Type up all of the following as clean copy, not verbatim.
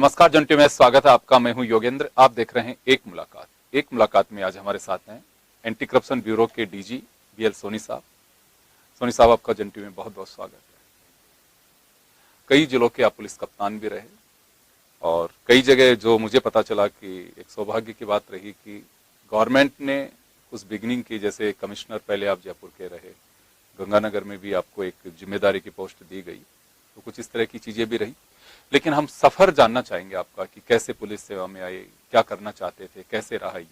नमस्कार जंटी में स्वागत है आपका। मैं हूं योगेंद्र। आप देख रहे हैं एक मुलाकात में आज हमारे साथ हैं एंटी करप्शन ब्यूरो के डीजी बीएल सोनी साहब। सोनी साहब, आपका जंटी में बहुत बहुत स्वागत है। कई जिलों के आप पुलिस कप्तान भी रहे और कई जगह जो मुझे पता चला कि एक सौभाग्य की बात रही कि गवर्नमेंट ने उस बिगिनिंग की, जैसे कमिश्नर पहले आप जयपुर के रहे, गंगानगर में भी आपको एक जिम्मेदारी की पोस्ट दी गई, तो कुछ इस तरह की चीजें भी रही। लेकिन हम सफर जानना चाहेंगे आपका कि कैसे पुलिस सेवा में आए, क्या करना चाहते थे, कैसे रहा ये।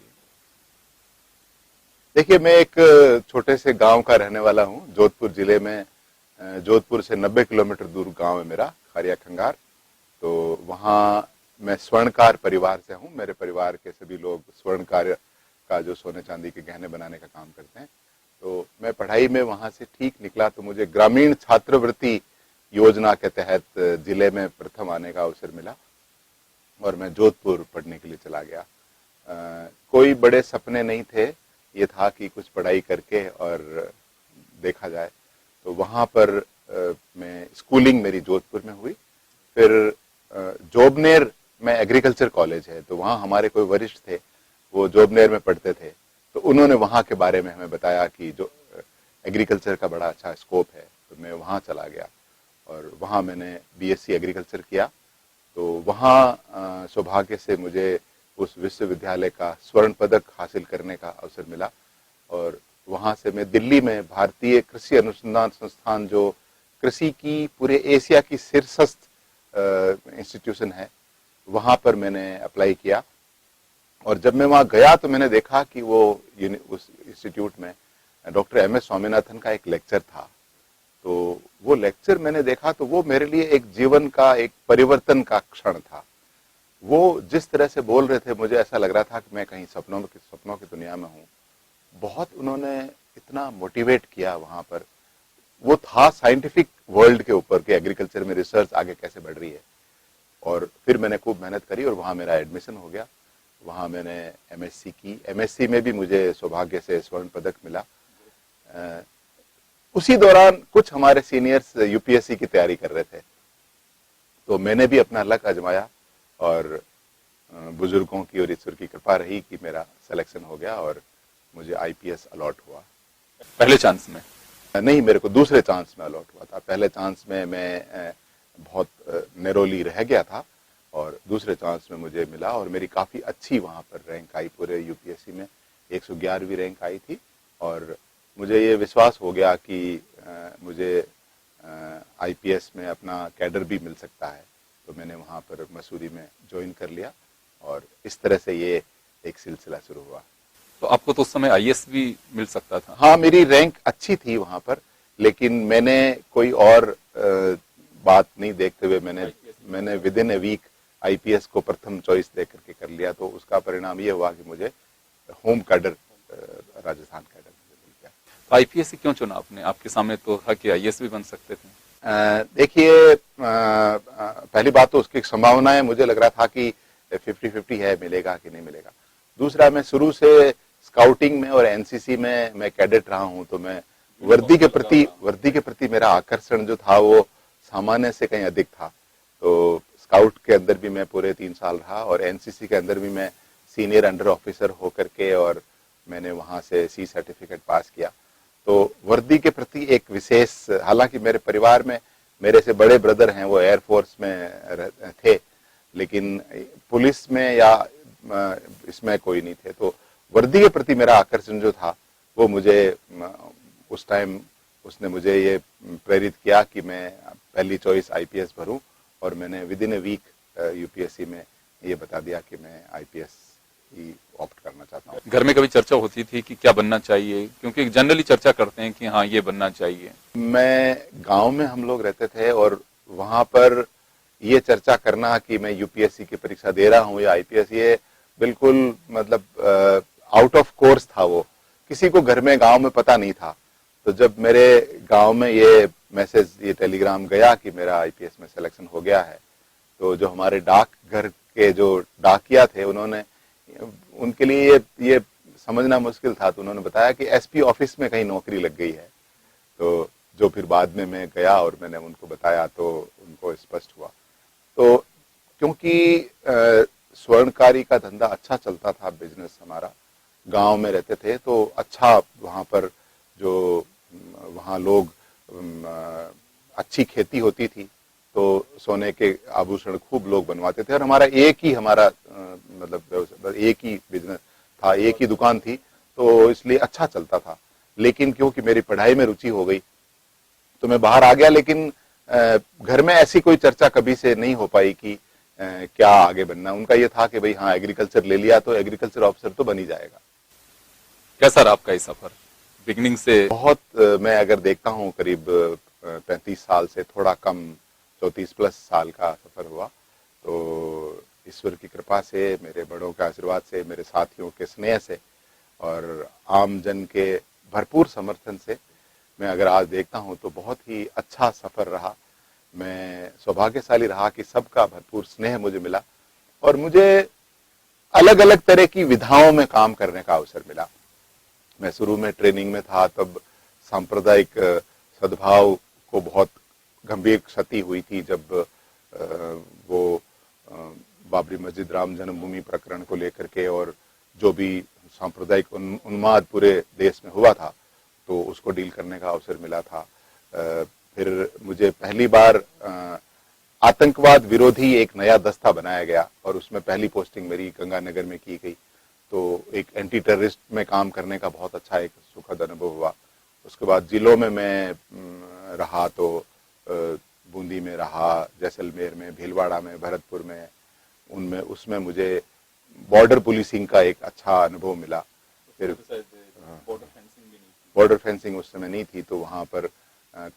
देखिए, मैं एक छोटे से गांव का रहने वाला हूं, जोधपुर जिले में। जोधपुर से 90 किलोमीटर दूर गांव है मेरा, खारिया खंगार। तो वहां मैं स्वर्णकार परिवार से हूं। मेरे परिवार के सभी लोग स्वर्णकार का जो सोने चांदी के गहने बनाने का काम करते हैं। तो मैं पढ़ाई में वहां से ठीक निकला तो मुझे ग्रामीण छात्रवृत्ति योजना के तहत जिले में प्रथम आने का अवसर मिला और मैं जोधपुर पढ़ने के लिए चला गया। कोई बड़े सपने नहीं थे, ये था कि कुछ पढ़ाई करके और देखा जाए। तो वहां पर मैं स्कूलिंग मेरी जोधपुर में हुई। फिर जोबनेर में एग्रीकल्चर कॉलेज है, तो वहाँ हमारे कोई वरिष्ठ थे, वो जोबनेर में पढ़ते थे। तो उन्होंने वहाँ के बारे में हमें बताया कि जो एग्रीकल्चर का बड़ा अच्छा स्कोप है। तो मैं वहाँ चला गया और वहाँ मैंने बीएससी एग्रीकल्चर किया। तो वहाँ सौभाग्य से मुझे उस विश्वविद्यालय का स्वर्ण पदक हासिल करने का अवसर मिला और वहाँ से मैं दिल्ली में भारतीय कृषि अनुसंधान संस्थान, जो कृषि की पूरे एशिया की शीर्षस्थ इंस्टीट्यूशन है, वहाँ पर मैंने अप्लाई किया। और जब मैं वहाँ गया तो मैंने देखा कि वो उस इंस्टीट्यूट में डॉक्टर एम एस स्वामीनाथन का एक लेक्चर था। तो वो लेक्चर मैंने देखा तो वो मेरे लिए एक जीवन का एक परिवर्तन का क्षण था। वो जिस तरह से बोल रहे थे, मुझे ऐसा लग रहा था कि मैं कहीं सपनों की दुनिया में हूँ। बहुत उन्होंने इतना मोटिवेट किया वहां पर। वो था साइंटिफिक वर्ल्ड के ऊपर कि एग्रीकल्चर में रिसर्च आगे कैसे बढ़ रही है। और फिर मैंने खूब मेहनत करी और वहां मेरा एडमिशन हो गया। वहां मैंने एमएससी की। एमएससी में भी मुझे सौभाग्य से स्वर्ण पदक मिला। उसी दौरान कुछ हमारे सीनियर्स यूपीएससी की तैयारी कर रहे थे, तो मैंने भी अपना लक आजमाया और बुजुर्गों की और ईश्वर की कृपा रही कि मेरा सिलेक्शन हो गया और मुझे आईपीएस अलॉट हुआ। पहले चांस में? नहीं, मेरे को दूसरे चांस में अलॉट हुआ था। पहले चांस में मैं बहुत नैरोली रह गया था और दूसरे चांस में मुझे मिला और मेरी काफी अच्छी वहां पर रैंक आई। पूरे यूपीएससी में 111वीं रैंक आई थी और मुझे ये विश्वास हो गया कि मुझे आईपीएस में अपना कैडर भी मिल सकता है। तो मैंने वहां पर मसूरी में ज्वाइन कर लिया और इस तरह से ये एक सिलसिला शुरू हुआ। तो आपको तो उस समय आईएएस भी मिल सकता था? हाँ, मेरी रैंक अच्छी थी वहां पर, लेकिन मैंने कोई और बात नहीं देखते हुए मैंने within a week IPS को प्रथम चॉइस दे करके कर लिया। तो उसका परिणाम ये हुआ कि मुझे होम कैडर, राजस्थान कैडर मिल गया। आईपीएस क्यों चुना आपने? आपके सामने तो था कि आईएएस भी बन सकते थे। देखिए, पहली बात तो उसकी संभावनाएं, मुझे लग रहा था कि 50-50 है, मिलेगा कि नहीं मिलेगा। दूसरा, मैं शुरू से स्काउटिंग में और एनसीसी में मैं कैडेट रहा हूं, तो मैं वर्दी के प्रति मेरा आकर्षण जो था वो सामान्य से कहीं अधिक था। तो स्काउट के अंदर भी मैं पूरे 3 साल रहा और एनसीसी के अंदर भी मैं सीनियर अंडर ऑफिसर होकर के, और मैंने वहां से सी सर्टिफिकेट पास किया। तो वर्दी के प्रति एक विशेष, हालांकि मेरे परिवार में मेरे से बड़े ब्रदर हैं, वो एयरफोर्स में थे, लेकिन पुलिस में या इसमें कोई नहीं थे। तो वर्दी के प्रति मेरा आकर्षण जो था वो मुझे उस टाइम उसने मुझे ये प्रेरित किया कि मैं पहली चॉइस आईपीएस भरूं और मैंने within a week UPSC में ये बता दिया कि मैं आईपीएस ही ऑप्ट करना चाहता हूँ। घर में कभी चर्चा होती थी कि क्या बनना चाहिए? क्योंकि जनरली चर्चा करते हैं कि हाँ ये बनना चाहिए। मैं गांव में हम लोग रहते थे और वहां पर ये चर्चा करना कि मैं यूपीएससी की परीक्षा दे रहा हूँ या आईपीएस, ये बिल्कुल मतलब आउट ऑफ कोर्स था। वो किसी को घर में गांव में पता नहीं था। तो जब मेरे गांव में ये मैसेज, ये टेलीग्राम गया कि मेरा आईपीएस में सिलेक्शन हो गया है, तो जो हमारे डाक घर के जो डाकिया थे, उनके लिए ये समझना मुश्किल था। तो उन्होंने बताया कि एसपी ऑफिस में कहीं नौकरी लग गई है। तो जो फिर बाद में मैं गया और मैंने उनको बताया तो उनको स्पष्ट हुआ। तो क्योंकि स्वर्णकारी का धंधा अच्छा चलता था, बिजनेस हमारा, गांव में रहते थे तो अच्छा वहां पर जो वहां लोग अच्छी खेती होती थी तो सोने के आभूषण खूब लोग बनवाते थे और हमारा मतलब एक ही बिजनेस था, एक ही दुकान थी, तो इसलिए अच्छा चलता था। लेकिन क्योंकि मेरी पढ़ाई में रुचि हो गई तो मैं बाहर आ गया, लेकिन घर में ऐसी कोई चर्चा कभी से नहीं हो पाई कि क्या आगे बनना। उनका ये था कि भाई हाँ, एग्रीकल्चर ले लिया तो एग्रीकल्चर ऑफिसर तो बन ही जाएगा। कैसा रहा आपका ये सफर बिगनिंग से? बहुत मैं अगर देखता हूँ करीब 35 साल से थोड़ा कम, 34+ साल का सफर हुआ। तो ईश्वर की कृपा से, मेरे बड़ों के आशीर्वाद से, मेरे साथियों के स्नेह से और आम जन के भरपूर समर्थन से मैं अगर आज देखता हूँ तो बहुत ही अच्छा सफर रहा। मैं सौभाग्यशाली रहा कि सबका भरपूर स्नेह मुझे मिला और मुझे अलग अलग तरह की विधाओं में काम करने का अवसर मिला। मैं शुरू में ट्रेनिंग में था तब सांप्रदायिक सद्भाव को बहुत गंभीर क्षति हुई थी जब वो बाबरी मस्जिद राम जन्मभूमि प्रकरण को लेकर के और जो भी सांप्रदायिक उन्माद पूरे देश में हुआ था तो उसको डील करने का अवसर मिला था। फिर मुझे पहली बार आतंकवाद विरोधी एक नया दस्ता बनाया गया और उसमें पहली पोस्टिंग मेरी गंगानगर में की गई। तो एक एंटी टेररिस्ट में काम करने का बहुत अच्छा एक सुखद अनुभव हुआ। उसके बाद जिलों में मैं रहा तो बूंदी में रहा, जैसलमेर में, भीलवाड़ा में, भरतपुर में, उनमें उसमें मुझे बॉर्डर पुलिसिंग का एक अच्छा अनुभव मिला। फिर बॉर्डर फेंसिंग उस समय नहीं थी तो वहां पर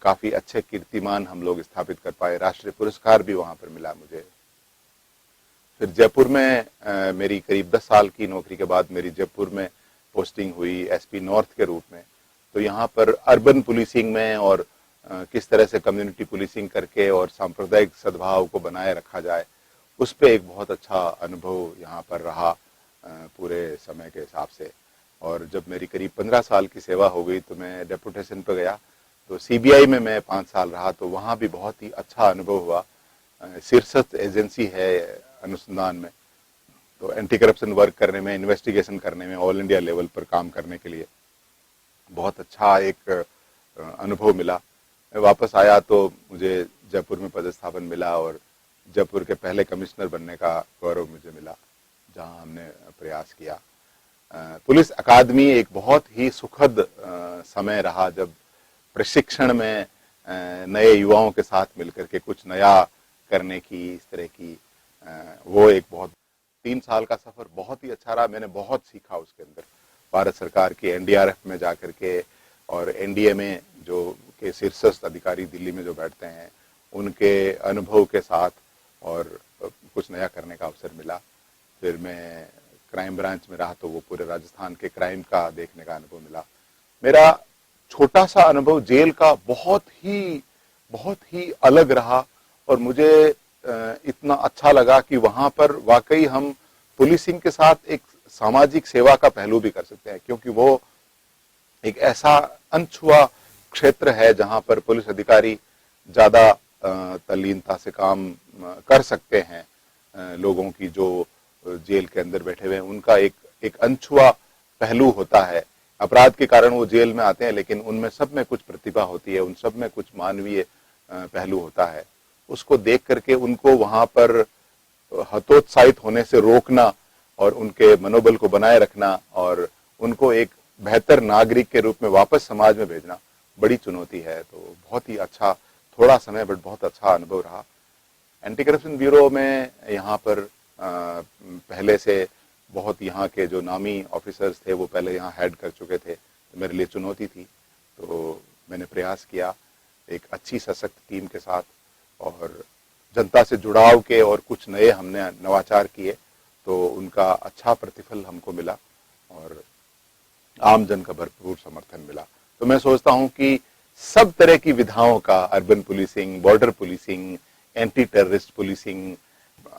काफी अच्छे कीर्तिमान हम लोग स्थापित कर पाए, राष्ट्रीय पुरस्कार भी वहां पर मिला मुझे। फिर जयपुर में मेरी करीब 10 साल की नौकरी के बाद मेरी जयपुर में पोस्टिंग हुई एसपी नॉर्थ के रूप में। तो यहाँ पर अर्बन पुलिसिंग में और किस तरह से कम्युनिटी पुलिसिंग करके और सांप्रदायिक सद्भाव को बनाए रखा जाए, उस पर एक बहुत अच्छा अनुभव यहाँ पर रहा पूरे समय के हिसाब से। और जब मेरी करीब 15 साल की सेवा हो गई तो मैं डेपुटेशन पर गया। तो सीबीआई में मैं 5 साल रहा तो वहाँ भी बहुत ही अच्छा अनुभव हुआ। शीर्षस्थ एजेंसी है अनुसंधान में, तो एंटी करप्शन वर्क करने में, इन्वेस्टिगेशन करने में, ऑल इंडिया लेवल पर काम करने के लिए बहुत अच्छा एक अनुभव मिला। मैं वापस आया तो मुझे जयपुर में पदस्थापन मिला और जयपुर के पहले कमिश्नर बनने का गौरव मुझे मिला, जहां हमने प्रयास किया। पुलिस अकादमी एक बहुत ही सुखद समय रहा जब प्रशिक्षण में नए युवाओं के साथ मिलकर के कुछ नया करने की, इस तरह की वो एक बहुत 3 साल का सफर बहुत ही अच्छा रहा। मैंने बहुत सीखा उसके अंदर, भारत सरकार की एनडीआरएफ में जाकर के और एनडीए में जो के शीर्षस्थ अधिकारी दिल्ली में जो बैठते हैं उनके अनुभव के साथ और कुछ नया करने का अवसर मिला। फिर मैं क्राइम ब्रांच में रहा तो वो पूरे राजस्थान के क्राइम का देखने का अनुभव मिला। मेरा छोटा सा अनुभव जेल का बहुत ही अलग रहा और मुझे इतना अच्छा लगा कि वहां पर वाकई हम पुलिसिंग के साथ एक सामाजिक सेवा का पहलू भी कर सकते हैं, क्योंकि वो एक ऐसा अनछुआ क्षेत्र है जहां पर पुलिस अधिकारी ज्यादा तल्लीनता से काम कर सकते हैं। लोगों की जो जेल के अंदर बैठे हुए हैं उनका एक अनछुआ पहलू होता है। अपराध के कारण वो जेल में आते हैं लेकिन उनमें सब में कुछ प्रतिभा होती है, उन सब में कुछ मानवीय पहलू होता है। उसको देख करके उनको वहां पर हतोत्साहित होने से रोकना और उनके मनोबल को बनाए रखना और उनको एक बेहतर नागरिक के रूप में वापस समाज में भेजना बड़ी चुनौती है। तो बहुत ही अच्छा, थोड़ा समय बट बहुत अच्छा अनुभव रहा। एंटी करप्शन ब्यूरो में यहाँ पर पहले से बहुत यहाँ के जो नामी ऑफिसर्स थे वो पहले यहाँ हेड कर चुके थे, तो मेरे लिए चुनौती थी। तो मैंने प्रयास किया एक अच्छी सशक्त टीम के साथ और जनता से जुड़ाव के और कुछ नए हमने नवाचार किए तो उनका अच्छा प्रतिफल हमको मिला और आम जन का भरपूर समर्थन मिला। तो मैं सोचता हूं कि सब तरह की विधाओं का, urban policing, border policing, anti terrorist policing,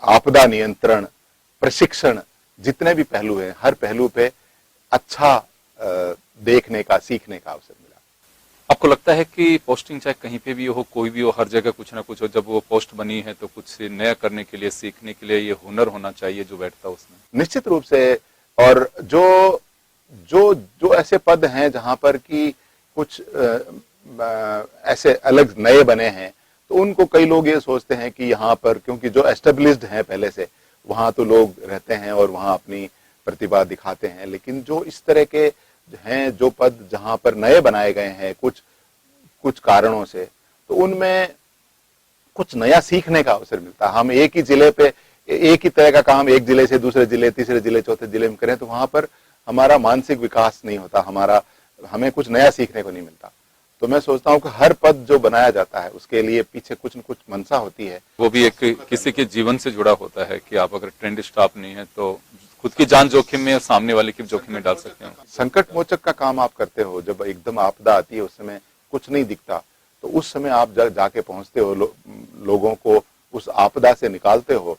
आपदा नियंत्रण, प्रशिक्षण, जितने भी पहलू हैं, हर पहलू पे अच्छा देखने का, सीखने का अवसर मिला। आपको लगता है कि पोस्टिंग चाहे कहीं पे भी हो, कोई भी हो, हर जगह कुछ ना कुछ हो, जब वो पोस्ट बनी है तो कुछ नया करने के लिए, सीखने के लिए ये हुनर होना चाहिए जो बैठता है उसमें? निश्चित रूप से। और जो जो जो ऐसे पद हैं जहां पर कि कुछ ऐसे अलग नए बने हैं, तो उनको कई लोग ये सोचते हैं कि यहाँ पर क्योंकि जो एस्टेब्लिश्ड हैं पहले से, वहां तो लोग रहते हैं और वहां अपनी प्रतिभा दिखाते हैं। लेकिन जो इस तरह के हैं, जो पद जहां पर नए बनाए गए हैं कुछ कुछ कारणों से, तो उनमें कुछ नया सीखने का अवसर मिलता है। हम एक ही जिले पे एक ही तरह का काम एक जिले से दूसरे जिले, तीसरे जिले, चौथे जिले में करें, तो वहां पर हमारा मानसिक विकास नहीं होता, हमें कुछ नया सीखने को नहीं मिलता। तो मैं सोचता हूं कि हर पद जो बनाया जाता है उसके लिए पीछे कुछ न कुछ मंशा होती है। वो भी एक किसी के जीवन से जुड़ा होता है कि आप अगर ट्रेंड स्टाफ नहीं है तो खुद की जान जोखिम में और सामने वाले की जोखिम में डाल सकते हैं। संकट मोचक का काम आप करते हो, जब एकदम आपदा आती है उस समय कुछ नहीं दिखता, तो उस समय आप जाके पहुंचते हो, लोगों को उस आपदा से निकालते हो।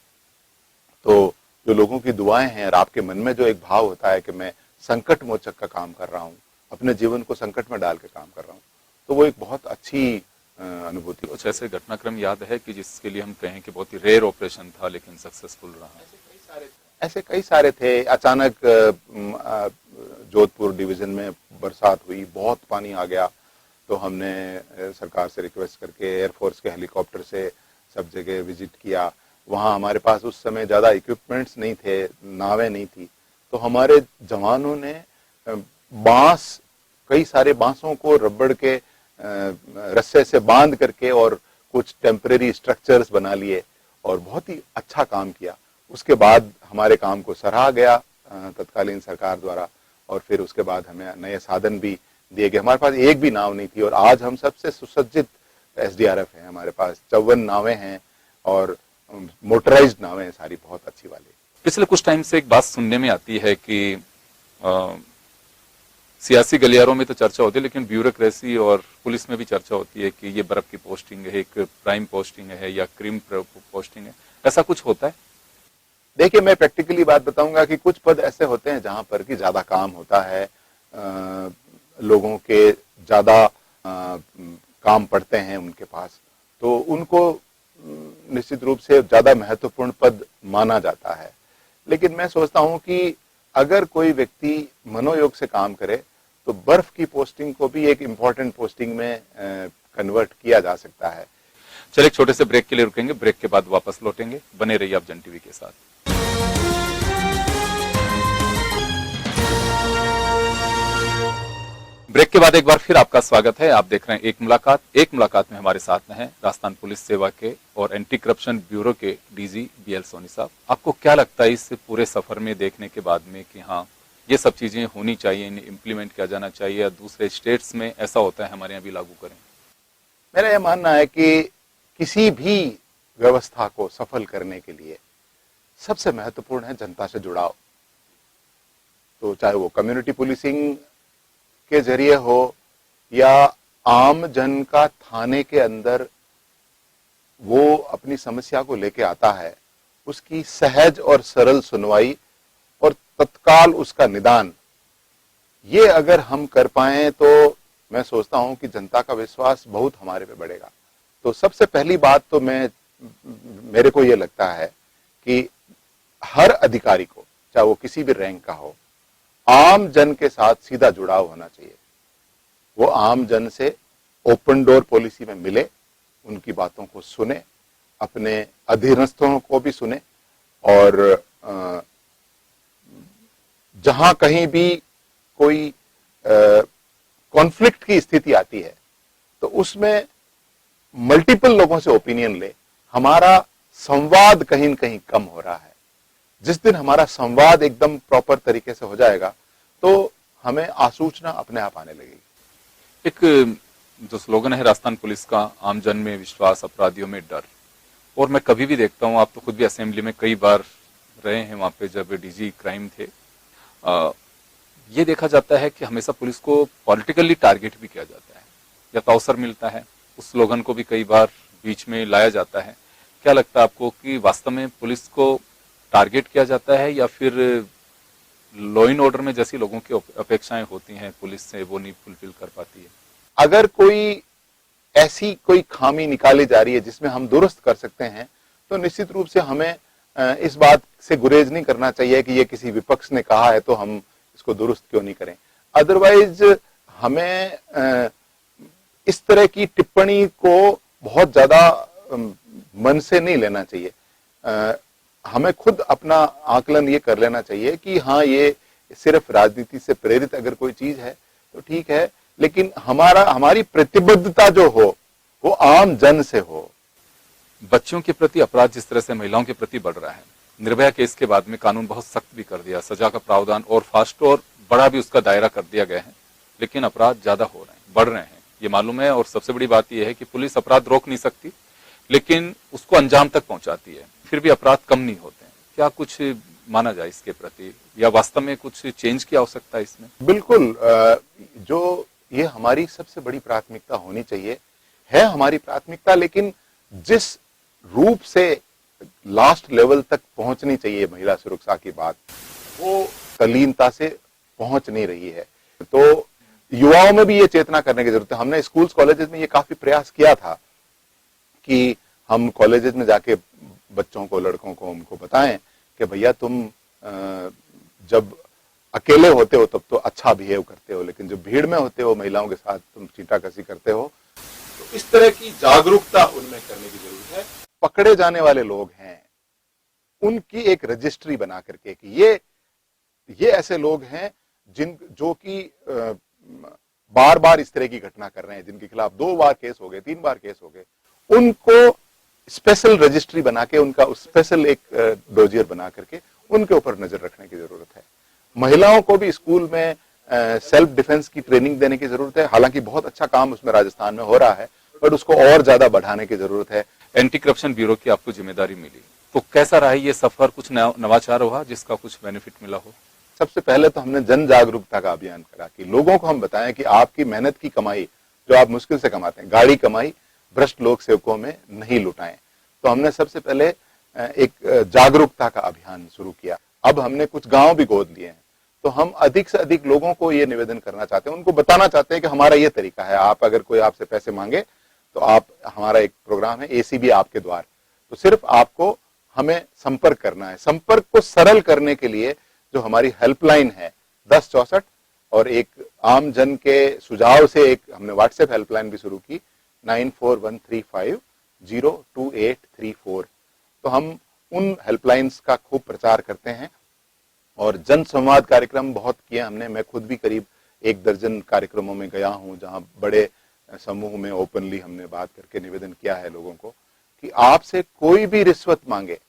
तो जो लोगों की दुआएं हैं और आपके मन में जो एक भाव होता है कि मैं संकट मोचक का काम कर रहा हूं, अपने जीवन को संकट में डाल के काम कर रहा हूं, तो वो एक बहुत अच्छी अनुभूति। कुछ ऐसे घटनाक्रम याद है कि जिसके लिए हम कहें कि बहुत ही रेयर ऑपरेशन था लेकिन सक्सेसफुल रहा? ऐसे कई सारे थे। अचानक जोधपुर डिवीजन में बरसात हुई, बहुत पानी आ गया, तो हमने सरकार से रिक्वेस्ट करके एयरफोर्स के हेलीकॉप्टर से सब जगह विजिट किया। वहाँ हमारे पास उस समय ज़्यादा इक्विपमेंट्स नहीं थे, नावें नहीं थी, तो हमारे जवानों ने बांस, कई सारे बांसों को रबड़ के रस्से से बांध करके और कुछ टेम्परेरी स्ट्रक्चर्स बना लिए और बहुत ही अच्छा काम किया। उसके बाद हमारे काम को सराहा गया तत्कालीन सरकार द्वारा, और फिर उसके बाद हमें नए साधन भी दिए गए। हमारे पास एक भी नाव नहीं थी और आज हम सबसे सुसज्जित एसडीआरएफ है। हमारे पास 54 नावें हैं और मोटराइज्ड नावें हैं, सारी बहुत अच्छी वाली। पिछले कुछ टाइम से एक बात सुनने में आती है कि सियासी गलियारों में तो चर्चा होती है लेकिन ब्यूरोक्रेसी और पुलिस में भी चर्चा होती है कि ये बर्फ की पोस्टिंग है, एक प्राइम पोस्टिंग है या क्रीम पोस्टिंग है, ऐसा कुछ होता है? देखिए, मैं प्रैक्टिकली बात बताऊंगा कि कुछ पद ऐसे होते हैं जहां पर कि ज्यादा काम होता है, लोगों के ज्यादा काम पड़ते हैं उनके पास, तो उनको निश्चित रूप से ज्यादा महत्वपूर्ण पद माना जाता है। लेकिन मैं सोचता हूं कि अगर कोई व्यक्ति मनोयोग से काम करे तो बर्फ की पोस्टिंग को भी एक इम्पोर्टेंट पोस्टिंग में कन्वर्ट किया जा सकता है। चलिए एक छोटे से ब्रेक के लिए रुकेंगे, ब्रेक के बाद वापस लौटेंगे। बने रहिए आप जन टीवी के साथ। ब्रेक के बाद एक बार फिर आपका स्वागत है। आप देख रहे हैं एक मुलाकात। एक मुलाकात में हमारे साथ में हैं राजस्थान पुलिस सेवा के और एंटी करप्शन ब्यूरो के डीजी बीएल सोनी साहब। आपको क्या लगता है इस पूरे सफर में देखने के बाद में कि हाँ ये सब चीजें होनी चाहिए, इन्हें इम्प्लीमेंट किया जाना चाहिए या दूसरे स्टेट्स में ऐसा होता है हमारे यहाँ भी लागू करें? मेरा यह मानना है कि किसी भी व्यवस्था को सफल करने के लिए सबसे महत्वपूर्ण है जनता से जुड़ाव। तो चाहे वो कम्युनिटी पुलिसिंग के जरिए हो या आम जन का थाने के अंदर वो अपनी समस्या को लेके आता है, उसकी सहज और सरल सुनवाई और तत्काल उसका निदान, ये अगर हम कर पाए तो मैं सोचता हूं कि जनता का विश्वास बहुत हमारे पे बढ़ेगा। तो सबसे पहली बात तो मेरे को ये लगता है कि हर अधिकारी को, चाहे वो किसी भी रैंक का हो, आम जन के साथ सीधा जुड़ाव होना चाहिए। वो आम जन से ओपन डोर पॉलिसी में मिले, उनकी बातों को सुने, अपने अधीनस्थों को भी सुने, और जहां कहीं भी कोई कॉन्फ्लिक्ट की स्थिति आती है तो उसमें मल्टीपल लोगों से ओपिनियन ले। हमारा संवाद कहीं न कहीं कम हो रहा है। जिस दिन हमारा संवाद एकदम प्रॉपर तरीके से हो जाएगा तो हमें आसूचना अपने आप आने लगेगी। एक जो स्लोगन है राजस्थान पुलिस का, आम जन में विश्वास, अपराधियों में डर, और मैं कभी भी देखता हूं, आप तो खुद भी असेंबली में कई बार रहे हैं वहां पे जब डीजी क्राइम थे, ये देखा जाता है कि हमेशा पुलिस को पॉलिटिकली टारगेट भी किया जाता है या तो अवसर मिलता है, उस स्लोगन को भी कई बार बीच में लाया जाता है। क्या लगता है आपको कि वास्तव में पुलिस को टारगेट किया जाता है या फिर लॉ एंड ऑर्डर में जैसी लोगों की अपेक्षाएं होती हैं पुलिस से वो नहीं फुलफिल कर पाती है? अगर कोई ऐसी कोई खामी निकाली जा रही है जिसमें हम दुरुस्त कर सकते हैं, तो निश्चित रूप से हमें इस बात से गुरेज नहीं करना चाहिए कि ये किसी विपक्ष ने कहा है तो हम इसको दुरुस्त क्यों नहीं करें। अदरवाइज हमें इस तरह की टिप्पणी को बहुत ज्यादा मन से नहीं लेना चाहिए। हमें खुद अपना आकलन ये कर लेना चाहिए कि हाँ, ये सिर्फ राजनीति से प्रेरित अगर कोई चीज है तो ठीक है, लेकिन हमारी प्रतिबद्धता जो हो वो आम जन से हो। बच्चों के प्रति अपराध जिस तरह से महिलाओं के प्रति बढ़ रहा है, निर्भया केस के बाद में कानून बहुत सख्त भी कर दिया, सजा का प्रावधान और फास्ट और बड़ा भी उसका दायरा कर दिया गया है, लेकिन अपराध ज्यादा हो रहे हैं, बढ़ रहे हैं, ये मालूम है। और सबसे बड़ी बात यह है कि पुलिस अपराध रोक नहीं सकती, लेकिन उसको अंजाम तक पहुंचाती है, फिर भी अपराध कम नहीं होते हैं। क्या कुछ माना जाए इसके प्रति, या वास्तव में कुछ चेंज की आवश्यकता है इसमें? बिल्कुल, जो ये हमारी सबसे बड़ी प्राथमिकता होनी चाहिए, है हमारी प्राथमिकता, लेकिन जिस रूप से लास्ट लेवल तक पहुंचनी चाहिए महिला सुरक्षा की बात, वो तल्लीनता से पहुंच नहीं रही है। तो युवाओं में भी ये चेतना करने की जरूरत है। हमने स्कूल्स कॉलेजेस में ये काफी प्रयास किया था कि हम कॉलेजेस में जाके बच्चों को, लड़कों को, उनको बताएं कि भैया तुम जब अकेले होते हो तब तो अच्छा बिहेव करते हो, लेकिन जब भीड़ में होते हो, महिलाओं के साथ तुम चींटाकसी करते हो, तो इस तरह की जागरूकता उनमें करने की जरूरत है। पकड़े जाने वाले लोग हैं, उनकी एक रजिस्ट्री बना करके कि ये ऐसे लोग हैं जो कि बार बार इस तरह की घटना कर रहे हैं, जिनके खिलाफ 2 बार केस हो गए, 3 बार केस हो गए, उनको स्पेशल रजिस्ट्री बना के, उनका स्पेशल एक डोजियर बना करके उनके ऊपर नजर रखने की जरूरत है। महिलाओं को भी स्कूल में सेल्फ डिफेंस की ट्रेनिंग देने की जरूरत है। हालांकि बहुत अच्छा काम उसमें राजस्थान में हो रहा है, पर उसको और ज्यादा बढ़ाने की जरूरत है। एंटी करप्शन ब्यूरो की आपको जिम्मेदारी मिली, तो कैसा रहा ये सफर? कुछ नवाचार हुआ जिसका कुछ बेनिफिट मिला हो? सबसे पहले तो हमने जन जागरूकता का अभियान करा कि लोगों को हम बताएं कि आपकी मेहनत की कमाई जो आप मुश्किल से कमाते हैं, गाड़ी कमाई भ्रष्ट लोक सेवकों में नहीं लुटाएं। तो हमने सबसे पहले एक जागरूकता का अभियान शुरू किया। अब हमने कुछ गांव भी गोद लिए हैं, तो हम अधिक से अधिक लोगों को ये निवेदन करना चाहते हैं, उनको बताना चाहते हैं कि हमारा ये तरीका है। आप अगर कोई आपसे पैसे मांगे तो आप, हमारा एक प्रोग्राम है एसीबी आपके द्वार, तो सिर्फ आपको हमें संपर्क करना है। संपर्क को सरल करने के लिए जो हमारी हेल्पलाइन है 1064, और एक आम जन के सुझाव से एक हमने व्हाट्सएप हेल्पलाइन भी शुरू की 9413502834। तो हम उन हेल्पलाइंस का खूब प्रचार करते हैं और जन संवाद कार्यक्रम बहुत किए हमने। मैं खुद भी करीब 1 दर्जन कार्यक्रमों में गया हूं, जहां बड़े समूह में ओपनली हमने बात करके निवेदन किया है लोगों को कि आपसे कोई भी रिश्वत मांगे,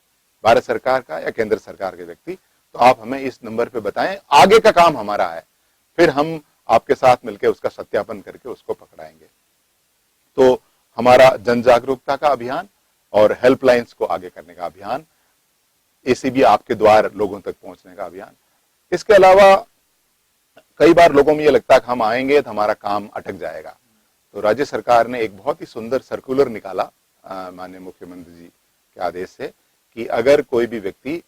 भारत सरकार का या केंद्र सरकार के व्यक्ति, तो आप हमें इस नंबर पे बताएं, आगे का काम हमारा है, फिर हम आपके साथ मिलकर उसका सत्यापन करके उसको पकड़ाएंगे। तो हमारा जन जागरूकता का अभियान और हेल्पलाइंस को आगे करने का अभियान, एसीबी आपके द्वार लोगों तक पहुंचने का अभियान। इसके अलावा कई बार लोगों में यह लगता है कि हम आएंगे तो हमारा काम अटक जाएगा, तो राज्य सरकार ने एक बहुत ही सुंदर सर्कुलर निकाला माननीय मुख्यमंत्री जी के आदेश से कि अगर कोई भी व्यक्ति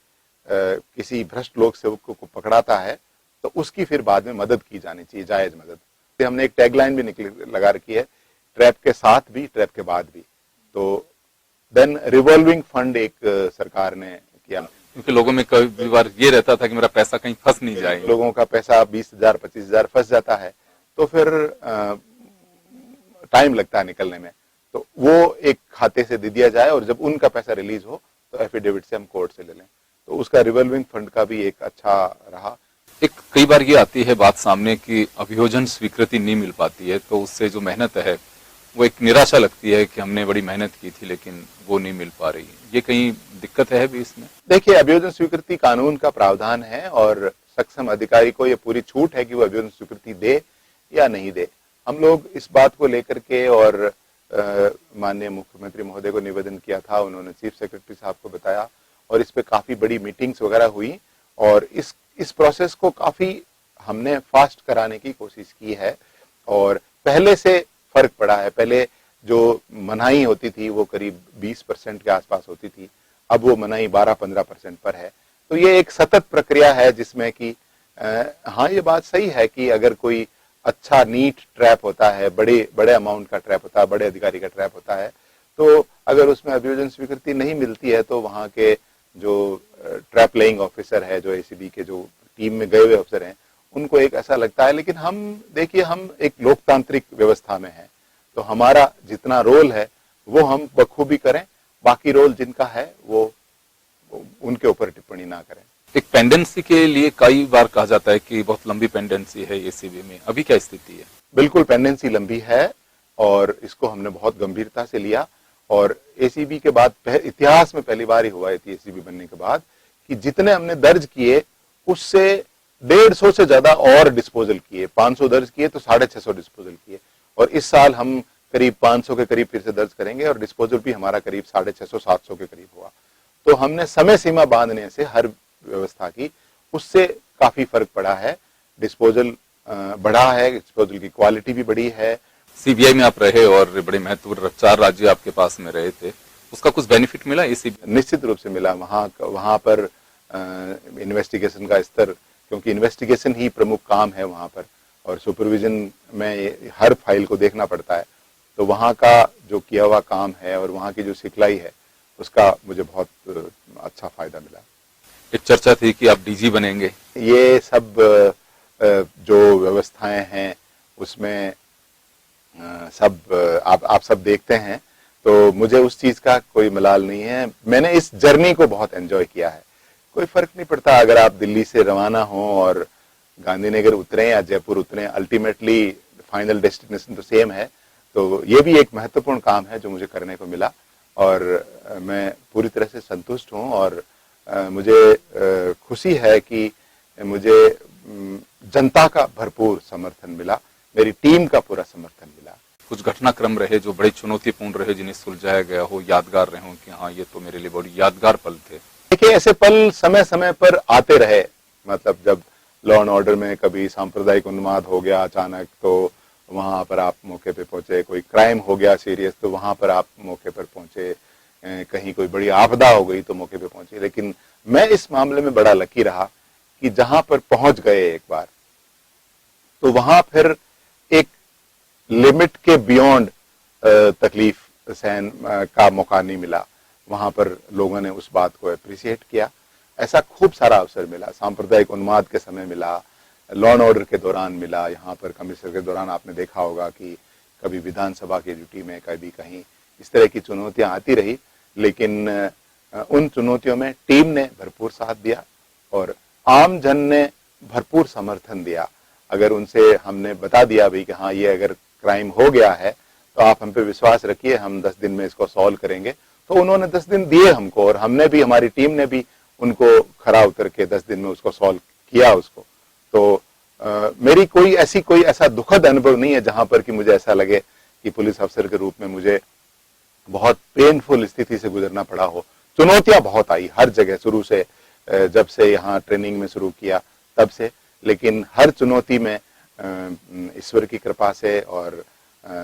किसी भ्रष्ट लोक सेवक को पकड़ाता है तो उसकी फिर बाद में मदद की जानी चाहिए, जायज मदद। तो हमने एक टैगलाइन भी लगा रखी है, ट्रैप के साथ भी, ट्रैप के बाद भी। तो देन रिवॉल्विंग फंड एक सरकार ने किया, क्योंकि लोगों में कई बार ये रहता था कि मेरा पैसा कहीं फंस नहीं जाए। लोगों का पैसा 20,000 25,000 फंस जाता है तो फिर टाइम लगता है निकलने में, तो वो एक खाते से दे दिया जाए और जब उनका पैसा रिलीज हो तो एफिडेविट से हम कोर्ट से ले लें। तो उसका रिवॉल्विंग फंड का भी एक अच्छा रहा। एक कई बार ये आती है बात सामने कि अभियोजन स्वीकृति नहीं मिल पाती है, तो उससे जो मेहनत है वो एक निराशा लगती है कि हमने बड़ी मेहनत की थी लेकिन वो नहीं मिल पा रही। ये कहीं दिक्कत है भी इसमें? देखिए, अभियोजन स्वीकृति कानून का प्रावधान है और सक्षम अधिकारी को ये पूरी छूट है कि वो अभियोजन स्वीकृति दे या नहीं दे। हम लोग इस बात को लेकर के और माननीय मुख्यमंत्री महोदय को निवेदन किया था, उन्होंने चीफ सेक्रेटरी साहब को बताया और इस पे काफी बड़ी मीटिंग्स वगैरह हुई और इस प्रोसेस को काफी हमने फास्ट कराने की कोशिश की है और पहले से फर्क पड़ा है। पहले जो मनाही होती थी वो करीब 20% के आसपास होती थी, अब वो मनाही 12-15% पर है। तो ये एक सतत प्रक्रिया है जिसमें कि हाँ, ये बात सही है कि अगर कोई अच्छा नीट ट्रैप होता है, बड़े बड़े अमाउंट का ट्रैप होता है, बड़े अधिकारी का ट्रैप होता है, तो अगर उसमें अभियोजन स्वीकृति नहीं मिलती है तो वहां के जो ट्रैप लेइंग ऑफिसर है, जो एसीबी के जो टीम में गए हुए अफसर हैं, उनको एक ऐसा लगता है। लेकिन हम देखिए, हम एक लोकतांत्रिक व्यवस्था में हैं, तो हमारा जितना रोल है वो हम बखूबी करें, बाकी रोल जिनका है वो उनके ऊपर टिप्पणी ना करें। एक पेंडेंसी के लिए कई बार कहा जाता है कि बहुत लंबी पेंडेंसी है एसीबी में, अभी क्या स्थिति है? बिल्कुल पेंडेंसी लंबी है और इसको हमने बहुत गंभीरता से लिया। और एसीबी के बाद इतिहास में पहली बार ही हुआ है एसीबी बनने के बाद कि जितने हमने दर्ज किए उससे 150 से ज्यादा और डिस्पोजल किए। 500 दर्ज किए तो 650 डिस्पोजल किए, और इस साल हम करीब 500 के करीब फिर से दर्ज करेंगे और डिस्पोजल भी हमारा करीब 650-700 के करीब हुआ। तो हमने समय सीमा बांधने से हर व्यवस्था की, उससे काफी फर्क पड़ा है। डिस्पोजल बढ़ा है, डिस्पोजल की क्वालिटी भी बढ़ी है। सीबीआई में आप रहे और बड़े महत्वपूर्ण 4 राज्य आपके पास में रहे थे, उसका कुछ बेनिफिट मिला एसीबी? निश्चित रूप से मिला। वहां पर इन्वेस्टिगेशन का स्तर, क्योंकि इन्वेस्टिगेशन ही प्रमुख काम है वहां पर, और सुपरविजन में हर फाइल को देखना पड़ता है, तो वहां का जो किया हुआ काम है और वहां की जो सिखलाई है उसका मुझे बहुत अच्छा फायदा मिला। एक चर्चा थी कि आप डीजी बनेंगे। ये सब जो व्यवस्थाएं हैं उसमें सब आप सब देखते हैं, तो मुझे उस चीज का कोई मलाल नहीं है। मैंने इस जर्नी को बहुत एंजॉय किया है। कोई फर्क नहीं पड़ता अगर आप दिल्ली से रवाना हो और गांधीनगर उतरे या जयपुर उतरे, अल्टीमेटली फाइनल डेस्टिनेशन तो सेम है। तो ये भी एक महत्वपूर्ण काम है जो मुझे करने को मिला, और मैं पूरी तरह से संतुष्ट हूं। और मुझे खुशी है कि मुझे जनता का भरपूर समर्थन मिला, मेरी टीम का पूरा समर्थन मिला। कुछ घटनाक्रम रहे जो बड़े चुनौतीपूर्ण रहे, जिन्हें सुलझाया गया हो, यादगार रहे हो कि हाँ ये तो मेरे लिए बड़ी यादगार पल थे? देखिए, ऐसे पल समय समय पर आते रहे। मतलब जब लॉ एंड ऑर्डर में कभी सांप्रदायिक उन्माद हो गया अचानक, तो वहां पर आप मौके पे पहुंचे। कोई क्राइम हो गया सीरियस, तो वहां पर आप मौके पर पहुंचे। कहीं कोई बड़ी आपदा हो गई तो मौके पे पहुंचे। लेकिन मैं इस मामले में बड़ा लकी रहा कि जहां पर पहुंच गए एक बार, तो वहां फिर एक लिमिट के बियॉन्ड तकलीफ सहन का मौका नहीं मिला। वहां पर लोगों ने उस बात को अप्रिशिएट किया। ऐसा खूब सारा अवसर मिला, सांप्रदायिक उन्माद के समय मिला, लॉ एंड ऑर्डर के दौरान मिला। यहाँ पर कमिश्नर के दौरान आपने देखा होगा कि कभी विधानसभा की ड्यूटी में, कभी कहीं इस तरह की चुनौतियां आती रही, लेकिन उन चुनौतियों में टीम ने भरपूर साथ दिया और आम जन ने भरपूर समर्थन दिया। अगर उनसे हमने बता दिया भाई कि हाँ ये अगर क्राइम हो गया है तो आप हम पे विश्वास रखिए, हम 10 दिन में इसको सॉल्व करेंगे, तो उन्होंने 10 दिन दिए हमको, और हमने भी, हमारी टीम ने भी उनको खरा उतर के 10 दिन में उसको सॉल्व किया उसको। तो मेरी कोई ऐसा दुखद अनुभव नहीं है जहां पर कि मुझे ऐसा लगे कि पुलिस अफसर के रूप में मुझे बहुत पेनफुल स्थिति से गुजरना पड़ा हो। चुनौतियां बहुत आई हर जगह, शुरू से, जब से यहाँ ट्रेनिंग में शुरू किया तब से, लेकिन हर चुनौती में ईश्वर की कृपा से और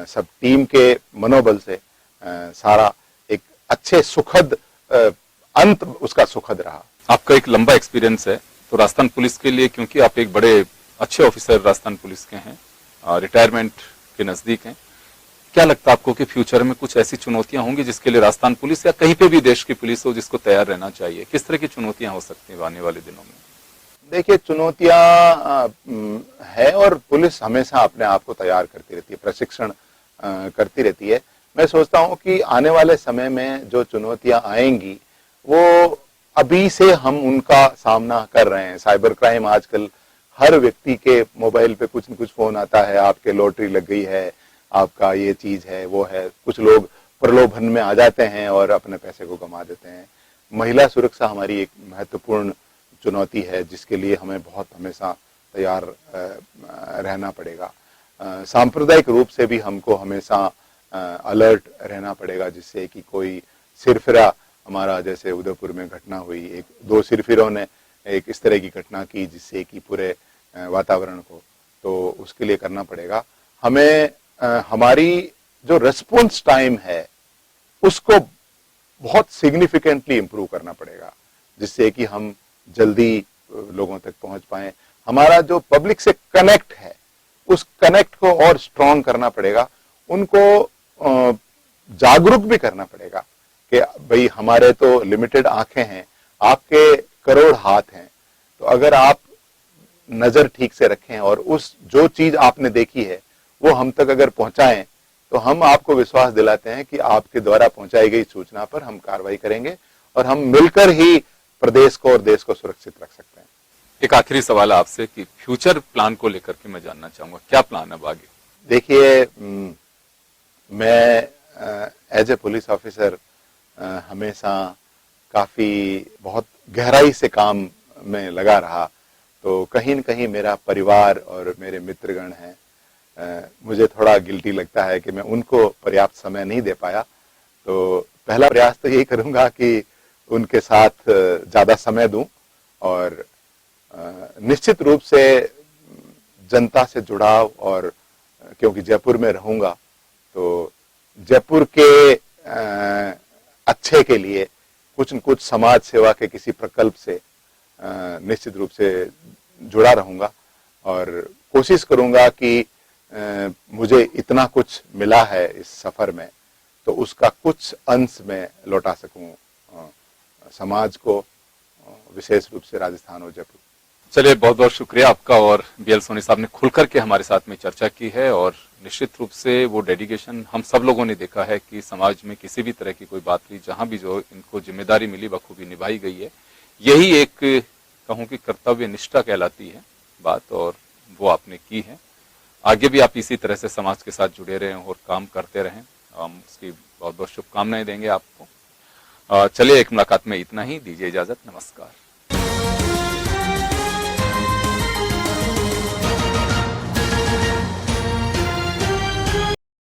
सब टीम के मनोबल से सारा एक अच्छे सुखद अंत उसका सुखद रहा। आपका एक लंबा एक्सपीरियंस है, तो राजस्थान पुलिस के लिए, क्योंकि आप एक बड़े अच्छे ऑफिसर राजस्थान पुलिस के हैं, रिटायरमेंट के नजदीक हैं, क्या लगता है आपको कि फ्यूचर में कुछ ऐसी चुनौतियां होंगी जिसके लिए राजस्थान पुलिस या कहीं पे भी देश की पुलिस हो जिसको तैयार रहना चाहिए? किस तरह की चुनौतियां हो सकती हैं आने वाले दिनों में? देखिए, चुनौतियां है और पुलिस हमेशा अपने आप को तैयार करती रहती है, प्रशिक्षण करती रहती है। मैं सोचता हूं कि आने वाले समय में जो चुनौतियां आएंगी वो अभी से हम उनका सामना कर रहे हैं। साइबर क्राइम आजकल हर व्यक्ति के मोबाइल पे कुछ न कुछ फोन आता है, आपके लॉटरी लग गई है, आपका ये चीज है, वो है। कुछ लोग प्रलोभन में आ जाते हैं और अपने पैसे को गंवा देते हैं। महिला सुरक्षा हमारी एक महत्वपूर्ण चुनौती है जिसके लिए हमें बहुत हमेशा तैयार रहना पड़ेगा। सांप्रदायिक रूप से भी हमको हमेशा अलर्ट रहना पड़ेगा, जिससे कि कोई सिरफिरा, हमारा जैसे उदयपुर में घटना हुई, 2 सिरफिरों ने एक इस तरह की घटना की जिससे कि पूरे वातावरण को, तो उसके लिए करना पड़ेगा हमें। हमारी जो रेस्पॉन्स टाइम है उसको बहुत सिग्निफिकेंटली इंप्रूव करना पड़ेगा, जिससे कि हम जल्दी लोगों तक पहुंच पाए। हमारा जो पब्लिक से कनेक्ट है उस कनेक्ट को और स्ट्रांग करना पड़ेगा, उनको जागरूक भी करना पड़ेगा कि भाई हमारे तो लिमिटेड आंखें हैं, आपके करोड़ हाथ हैं, तो अगर आप नजर ठीक से रखें और उस जो चीज आपने देखी है वो हम तक अगर पहुंचाएं, तो हम आपको विश्वास दिलाते हैं कि आपके द्वारा पहुंचाई गई सूचना पर हम कार्रवाई करेंगे और हम मिलकर ही प्रदेश को और देश को सुरक्षित रख सकते हैं। एक आखिरी सवाल आपसे कि फ्यूचर प्लान को लेकर के मैं जानना चाहूंगा, क्या प्लान है अब आगे? देखिए, मैं एज ए पुलिस ऑफिसर हमेशा काफी बहुत गहराई से काम में लगा रहा, तो कहीं न कहीं मेरा परिवार और मेरे मित्रगण हैं, मुझे थोड़ा गिल्टी लगता है कि मैं उनको पर्याप्त समय नहीं दे पाया। तो पहला प्रयास तो यही करूंगा कि उनके साथ ज्यादा समय दूं और निश्चित रूप से जनता से जुड़ाव, और क्योंकि जयपुर में रहूंगा तो जयपुर के अच्छे के लिए कुछ न कुछ समाज सेवा के किसी प्रकल्प से निश्चित रूप से जुड़ा रहूंगा और कोशिश करूंगा कि मुझे इतना कुछ मिला है इस सफर में, तो उसका कुछ अंश में लौटा सकूं समाज को, विशेष रूप से राजस्थान और जयपुर। चलिए, बहुत बहुत शुक्रिया आपका। और बीएल सोनी साहब ने खुल करके हमारे साथ में चर्चा की है और निश्चित रूप से वो डेडिकेशन हम सब लोगों ने देखा है कि समाज में किसी भी तरह की कोई बात हुई, जहां भी जो इनको जिम्मेदारी मिली बखूबी निभाई गई है। यही एक कहूं कि कर्तव्य निष्ठा कहलाती है बात, और वो आपने की है। आगे भी आप इसी तरह से समाज के साथ जुड़े रहें और काम करते रहें, हम उसकी बहुत बहुत शुभकामनाएं देंगे आपको। चलिए, एक मुलाकात में इतना ही, दीजिए इजाजत, नमस्कार।